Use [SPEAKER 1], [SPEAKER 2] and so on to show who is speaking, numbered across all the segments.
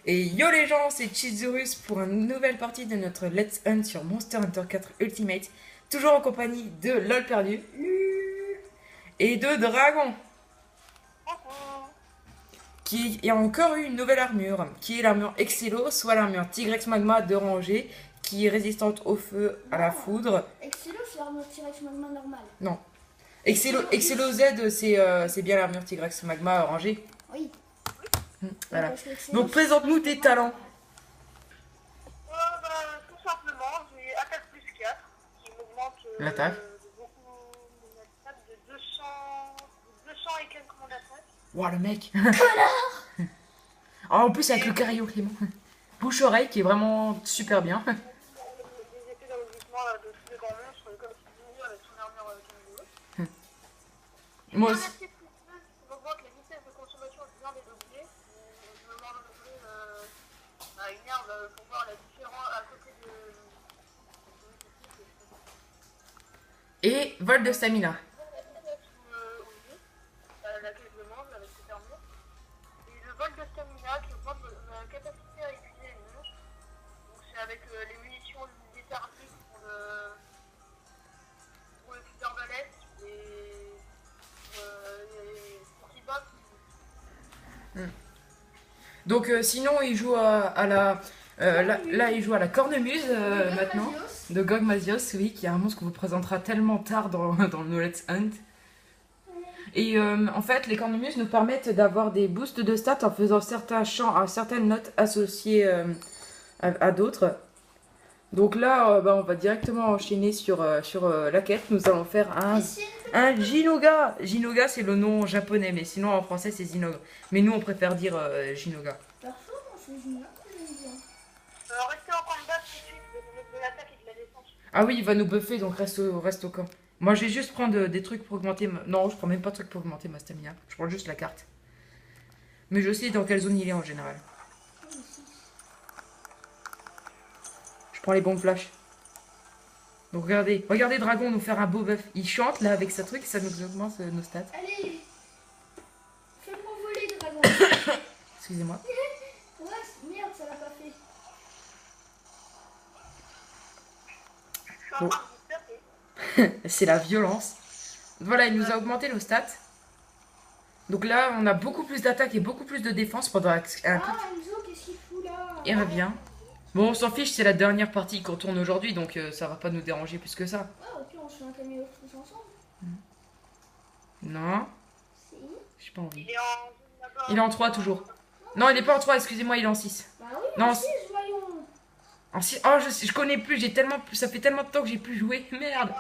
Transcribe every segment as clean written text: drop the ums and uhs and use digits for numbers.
[SPEAKER 1] Et yo les gens, c'est Chizurus pour une nouvelle partie de notre Let's Hunt sur Monster Hunter 4 Ultimate. Toujours en compagnie de LOL perdu et de Dragon, qui a encore eu une nouvelle armure, qui est l'armure Excello, soit l'armure Tigrex Magma de rangée, qui est résistante au feu, à la
[SPEAKER 2] Non,
[SPEAKER 1] foudre.
[SPEAKER 2] Excello, c'est l'armure T-Rex Magma normale.
[SPEAKER 1] Non. Excello Z, c'est bien l'armure Tigrex Magma rangée.
[SPEAKER 2] Oui.
[SPEAKER 1] Voilà.
[SPEAKER 2] Parce que Excello,
[SPEAKER 1] Donc présente-nous tes talents.
[SPEAKER 3] Tout simplement, j'ai attaque plus 4 qui m'augmente
[SPEAKER 1] L'attaque.
[SPEAKER 3] de beaucoup mon attaque de 200 et quelques mon attaque.
[SPEAKER 1] Waouh, le mec. En plus, avec le carillon Clément. Bouche-oreille qui est vraiment super bien.
[SPEAKER 3] Des effets d'enregistrement de tous les grands monstres comme Sylvie avec son armure Kangoo.
[SPEAKER 1] Moi
[SPEAKER 3] J'ai un
[SPEAKER 1] aussi.
[SPEAKER 3] aspect plus 2 qui m'augmente la vitesse de consommation du bien des objets. Je me mange à une herbe pour voir la différence à côté de.
[SPEAKER 1] Et vol de stamina.
[SPEAKER 3] Laquelle je mange avec cette armure. Et le vol de stamina qui augmente ma capacité à épuiser les monstres. Donc c'est avec les munitions léthargiques pour le super balèze et pour qui bat.
[SPEAKER 1] Donc sinon, il joue à la... là, il joue à la cornemuse maintenant. De Gog Mazios, oui, qui est un monstre qu'on vous présentera tellement tard dans le Let's Hunt. Et en fait, les cornemuses nous permettent d'avoir des boosts de stats en faisant certains chants à certaines notes associées à d'autres. Donc là, on va directement enchaîner sur la quête. Nous allons faire un Jinoga. Jinoga, c'est le nom japonais, mais sinon en français, c'est Zinoga. Mais nous, on préfère dire Jinoga.
[SPEAKER 2] Perso, moi, c'est Junior que j'aime bien.
[SPEAKER 3] Restez en combat tout de suite de l'attaque et de la défense.
[SPEAKER 1] Ah oui, il va nous buffer, donc reste au camp. Moi, je vais juste prendre des trucs pour augmenter ma... Non, je prends même pas de trucs pour augmenter ma stamina. Je prends juste la carte. Mais je sais dans quelle zone il est en général. Je prends les bombes flash. Donc regardez Dragon nous faire un beau buff. Il chante là avec sa truc, ça nous augmente nos stats.
[SPEAKER 2] Allez, fais-moi voler, dragon.
[SPEAKER 1] Excusez-moi.
[SPEAKER 2] Ouais, merde, ça l'a pas fait.
[SPEAKER 3] Je suis en
[SPEAKER 1] Bon.
[SPEAKER 3] train de vous taper.
[SPEAKER 1] C'est la violence. Voilà, il nous a augmenté nos stats. Donc là, on a beaucoup plus d'attaque et beaucoup plus de défense pendant un coup.
[SPEAKER 2] Ah, Enzo, qu'est-ce qu'il fout là?
[SPEAKER 1] Il revient. Bon, on s'en fiche, c'est la dernière partie qu'on tourne aujourd'hui, donc ça va pas nous déranger plus que ça.
[SPEAKER 2] Ah, ok, on se fait un caméo tous ensemble.
[SPEAKER 1] Non,
[SPEAKER 2] Si.
[SPEAKER 1] j'ai pas envie.
[SPEAKER 3] Il est en zone là-bas.
[SPEAKER 1] Il est en 3 toujours. Non, il est pas en 3, excusez-moi, il est en 6.
[SPEAKER 2] Bah oui,
[SPEAKER 1] Non,
[SPEAKER 2] en 6, voyons.
[SPEAKER 1] En 6. Oh, je connais plus, j'ai tellement. Ça fait tellement de temps que j'ai plus joué. Merde.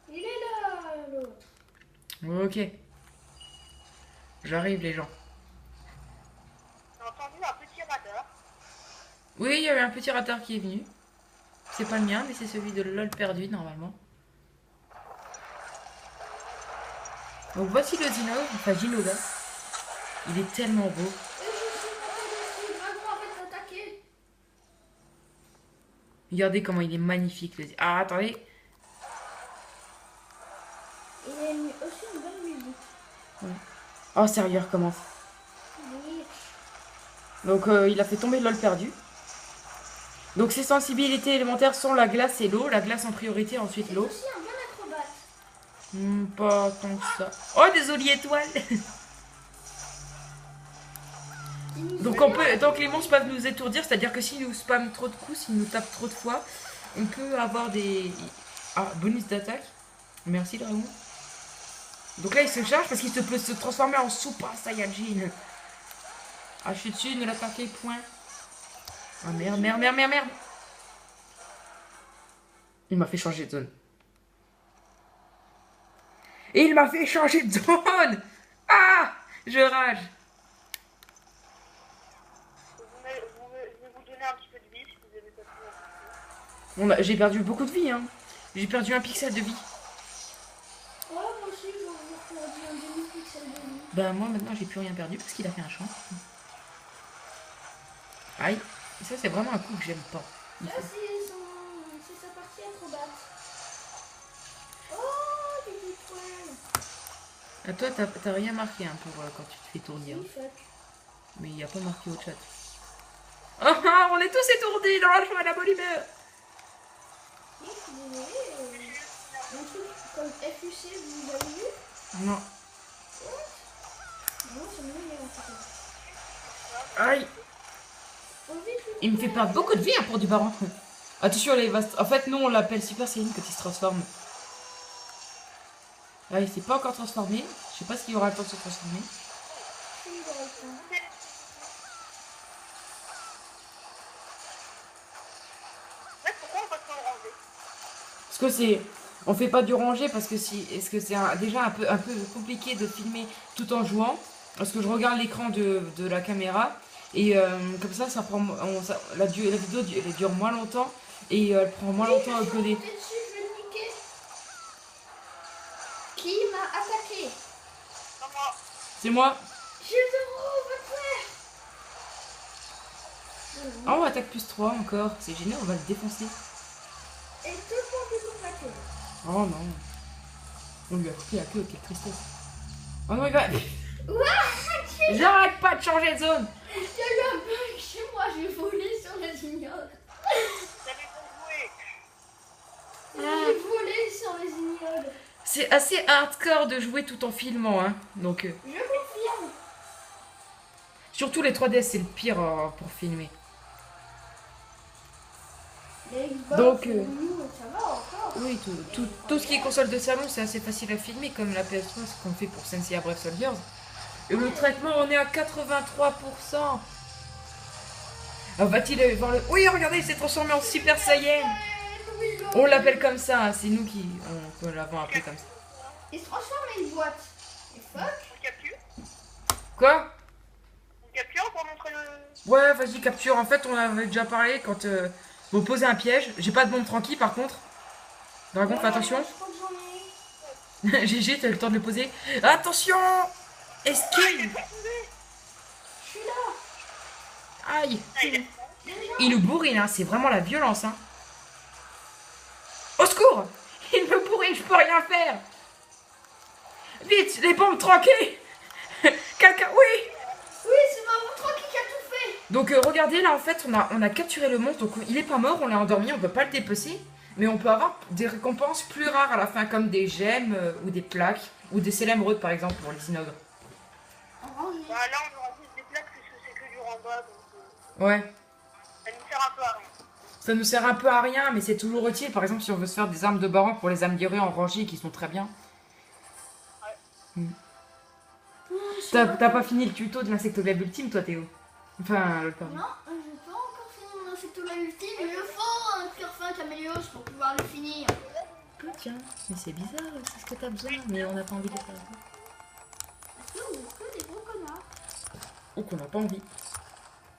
[SPEAKER 2] Il est là, l'autre.
[SPEAKER 1] Ok. J'arrive, les gens.
[SPEAKER 3] J'ai entendu un petit radar.
[SPEAKER 1] Oui, il y a eu un petit ratar qui est venu. C'est pas le mien, mais c'est celui de LOL perdu, normalement. Donc voici le Zino, enfin Jinoga. Il est tellement beau.
[SPEAKER 2] Et je suis dragon, arrête d'attaquer.
[SPEAKER 1] Regardez comment il est magnifique. Ah, attendez.
[SPEAKER 2] Il a mis aussi une bonne musique.
[SPEAKER 1] Oh, sérieux, recommence.
[SPEAKER 2] Oui.
[SPEAKER 1] Donc il a fait tomber LOL perdu. Donc ses sensibilités élémentaires sont la glace et l'eau. La glace en priorité, ensuite
[SPEAKER 2] C'est
[SPEAKER 1] l'eau.
[SPEAKER 2] aussi un bon acrobate.
[SPEAKER 1] Pas tant que ça. Oh, désolé étoile.
[SPEAKER 2] Il nous
[SPEAKER 1] Donc, donc les monstres peuvent nous étourdir, c'est-à-dire que s'ils nous spamment trop de coups, s'ils nous tapent trop de fois, on peut avoir des... Ah, bonus d'attaque. Merci dragon. Donc là il se charge parce qu'il peut se transformer en Super Saiyajin. Ah, je suis dessus, ne l'attaquez point. Ah merde, merde, merde, merde, merde. Il m'a fait changer de zone. Et il m'a fait changer de zone. Ah, je rage.
[SPEAKER 3] Je vais vous donner un petit peu de vie si vous avez pas pu.
[SPEAKER 1] J'ai perdu beaucoup de vie, hein. J'ai perdu un pixel de vie.
[SPEAKER 2] Oh, moi aussi, je vais perdu un demi-pixel de vie.
[SPEAKER 1] Ben moi maintenant j'ai plus rien perdu parce qu'il a fait un champ. Aïe. Et ça c'est vraiment un coup que j'aime pas.
[SPEAKER 2] Là, c'est sa partie acrobate. Oh, des étoiles.
[SPEAKER 1] Ah, toi t'as rien marqué hein, pour quand tu te fais tourner.
[SPEAKER 2] Oui, fuck.
[SPEAKER 1] Mais il n'y a pas marqué au chat. On est tous étourdis dans la joie et la bonne humeur.
[SPEAKER 2] Oui, je suis désolée. Un truc comme FUC, vous avez vu?
[SPEAKER 1] Non.
[SPEAKER 2] Non, ça me met en fait.
[SPEAKER 1] Aïe. Il me fait perdre beaucoup de vie hein, pour du baron. Attention, les vastes. En fait, nous, on l'appelle Super Saiyan quand il se transforme. Ah, il s'est pas encore transformé. Je sais pas s'il aura le temps de se transformer.
[SPEAKER 3] Mais pourquoi on peut pas le ranger?
[SPEAKER 1] Parce que c'est... On fait pas du rangé parce que si... Est-ce que c'est déjà un peu compliqué de filmer tout en jouant? Parce que je regarde l'écran de la caméra. Et comme ça, ça prend... la vidéo elle dure moins longtemps. Et elle prend moins longtemps à uploader.
[SPEAKER 2] Qui m'a attaqué?
[SPEAKER 3] Non, moi.
[SPEAKER 1] C'est moi.
[SPEAKER 2] Je te votre frère.
[SPEAKER 1] Ah, on attaque plus 3 encore. C'est génial, on va le défoncer.
[SPEAKER 2] Et tout le monde est sur la queue.
[SPEAKER 1] Oh non. On lui a coupé la queue, quelle tristesse. Oh non, il va... J'arrête pas de changer de zone.
[SPEAKER 2] Il y a eu un bug chez moi, j'ai volé sur les ignobles.
[SPEAKER 3] T'avais pas joué.
[SPEAKER 2] J'ai volé sur les ignobles.
[SPEAKER 1] C'est assez hardcore de jouer tout en filmant, hein. Donc,
[SPEAKER 2] Je confirme.
[SPEAKER 1] surtout les 3DS, c'est le pire pour filmer.
[SPEAKER 2] Les Xbox,
[SPEAKER 1] Donc,
[SPEAKER 2] nous, ça va encore.
[SPEAKER 1] Oui, tout ce qui est console de salon, c'est assez facile à filmer, comme la PS3, ce qu'on fait pour Sensei Brave Soldiers. Et le traitement, on est à 83%. Alors, va-t-il voir le... Oui, regardez, il s'est transformé en Super Saiyan. On l'appelle comme ça, hein, c'est nous qui l'avons appelé comme ça.
[SPEAKER 2] Il se transforme en une boîte. Et fuck.
[SPEAKER 3] On capture?
[SPEAKER 1] Quoi?
[SPEAKER 3] On capture pour montrer le.
[SPEAKER 1] Ouais, vas-y, capture. En fait, on avait déjà parlé quand vous posez un piège. J'ai pas de bombe tranquille, par contre. Dragon, fais attention.
[SPEAKER 2] Je crois que j'en ai.
[SPEAKER 1] GG, t'as eu le temps de le poser. Attention! Esquive!
[SPEAKER 2] Je suis là.
[SPEAKER 1] Aïe!
[SPEAKER 3] Ah, il est.
[SPEAKER 1] Il nous bourrine, hein. C'est vraiment la violence, hein. Au secours! Il me bourrine, je peux rien faire! Vite, les bombes tranquilles! Quelqu'un, oui!
[SPEAKER 2] Oui, c'est maman tranquille qui a tout fait.
[SPEAKER 1] Donc regardez, là en fait, on a capturé le monstre, donc il est pas mort, on l'a endormi, on peut pas le dépecer. Mais on peut avoir des récompenses plus rares à la fin, comme des gemmes ou des plaques, ou des célèbres par exemple pour les inogres.
[SPEAKER 2] Orange.
[SPEAKER 3] Bah là, on aura juste des plaques parce que c'est que du ramba, donc
[SPEAKER 1] Ouais.
[SPEAKER 3] ça nous sert un peu à rien.
[SPEAKER 1] Ça nous sert un peu à rien, mais c'est toujours utile. Par exemple, si on veut se faire des armes de baron pour les âmes d'Irée en rangée qui sont très bien. T'as pas fini le tuto de l'insectoglaive ultime, toi, Théo? Enfin, le pardon.
[SPEAKER 2] Non, j'ai pas encore fini mon insectoglaive ultime. Il me faut un cœur fin caméléos pour pouvoir le finir.
[SPEAKER 1] Tiens, mais c'est bizarre, c'est ce que t'as besoin, mais on n'a pas envie de faire.
[SPEAKER 2] Parce que vous êtes que des gros connards.
[SPEAKER 1] Ou qu'on n'a pas envie.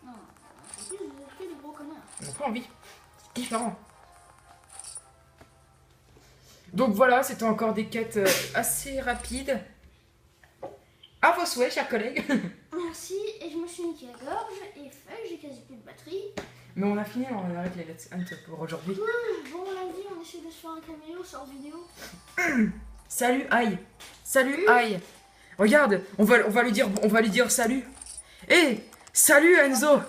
[SPEAKER 2] Non, en plus, vous êtes que des gros connards.
[SPEAKER 1] On n'a pas envie. C'est différent. Donc voilà, c'était encore des quêtes assez rapides. À vos souhaits, chers collègues.
[SPEAKER 2] Merci, et je me suis niqué la gorge, et fuck, j'ai quasi plus de batterie.
[SPEAKER 1] Mais on a fini, on arrête les Let's Hunt pour aujourd'hui.
[SPEAKER 2] Bon, lundi, on essaie de se faire un caméo sur vidéo.
[SPEAKER 1] Salut, aïe. Salut, aïe. Regarde, on va lui dire salut. Hé, salut Enzo.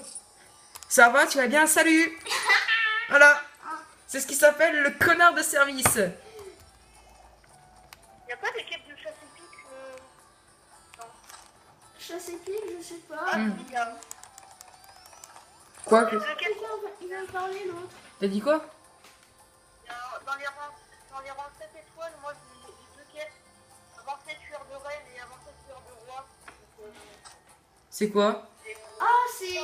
[SPEAKER 1] Ça va, tu vas bien? Salut. Voilà. C'est ce qui s'appelle le connard de service.
[SPEAKER 3] Y'a pas des quêtes de chasse épique
[SPEAKER 2] Chasse épique, je sais pas.
[SPEAKER 3] Ah, c'est bien.
[SPEAKER 1] Quoi?
[SPEAKER 3] Deux quêtes.
[SPEAKER 2] Il va me parler l'autre.
[SPEAKER 1] T'as dit quoi?
[SPEAKER 3] Dans les rangs 7 étoiles, moi j'ai deux quêtes. Avancer tueur de reine et avancer tueur de roi.
[SPEAKER 1] C'est quoi?
[SPEAKER 2] Ah, c'est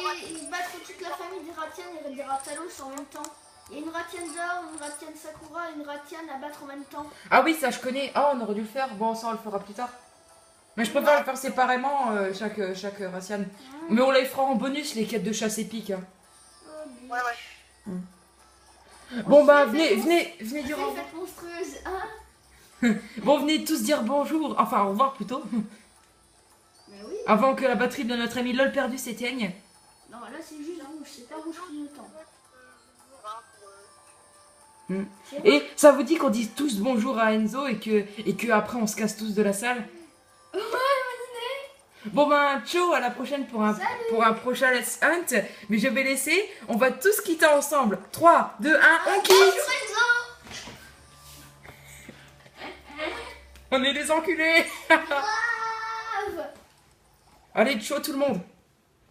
[SPEAKER 2] battre toute la famille des Ratian et des Ratalos en même temps. Il y a une Ratian d'or, une Ratian Sakura et une Ratian à battre en même temps.
[SPEAKER 1] Ah oui, ça je connais. Ah, on aurait dû le faire. Bon, ça on le fera plus tard. Mais je préfère le faire séparément, chaque Racian. Mais on les fera en bonus, les quêtes de chasse épique. Hein.
[SPEAKER 3] Ouais, ouais.
[SPEAKER 1] Bon bah, venez dire au
[SPEAKER 2] C'est
[SPEAKER 1] revoir.
[SPEAKER 2] fête monstrueuse, hein?
[SPEAKER 1] Bon, venez tous dire bonjour. Enfin, au revoir plutôt.
[SPEAKER 2] Mais oui.
[SPEAKER 1] Avant que la batterie de notre ami LOL perdu s'éteigne.
[SPEAKER 2] Non, là c'est juste rouge, c'est pas rouge clignotant.
[SPEAKER 1] Et ça vous dit qu'on dise tous bonjour à Enzo et que après on se casse tous de la salle?
[SPEAKER 2] Ouais, bonne idée.
[SPEAKER 1] Bon ben, ciao, à la prochaine pour un prochain Let's Hunt. Mais je vais laisser, on va tous quitter ensemble. 3, 2, 1, on quitte. On est des enculés.
[SPEAKER 2] Grave.
[SPEAKER 1] Allez, ciao tout le monde.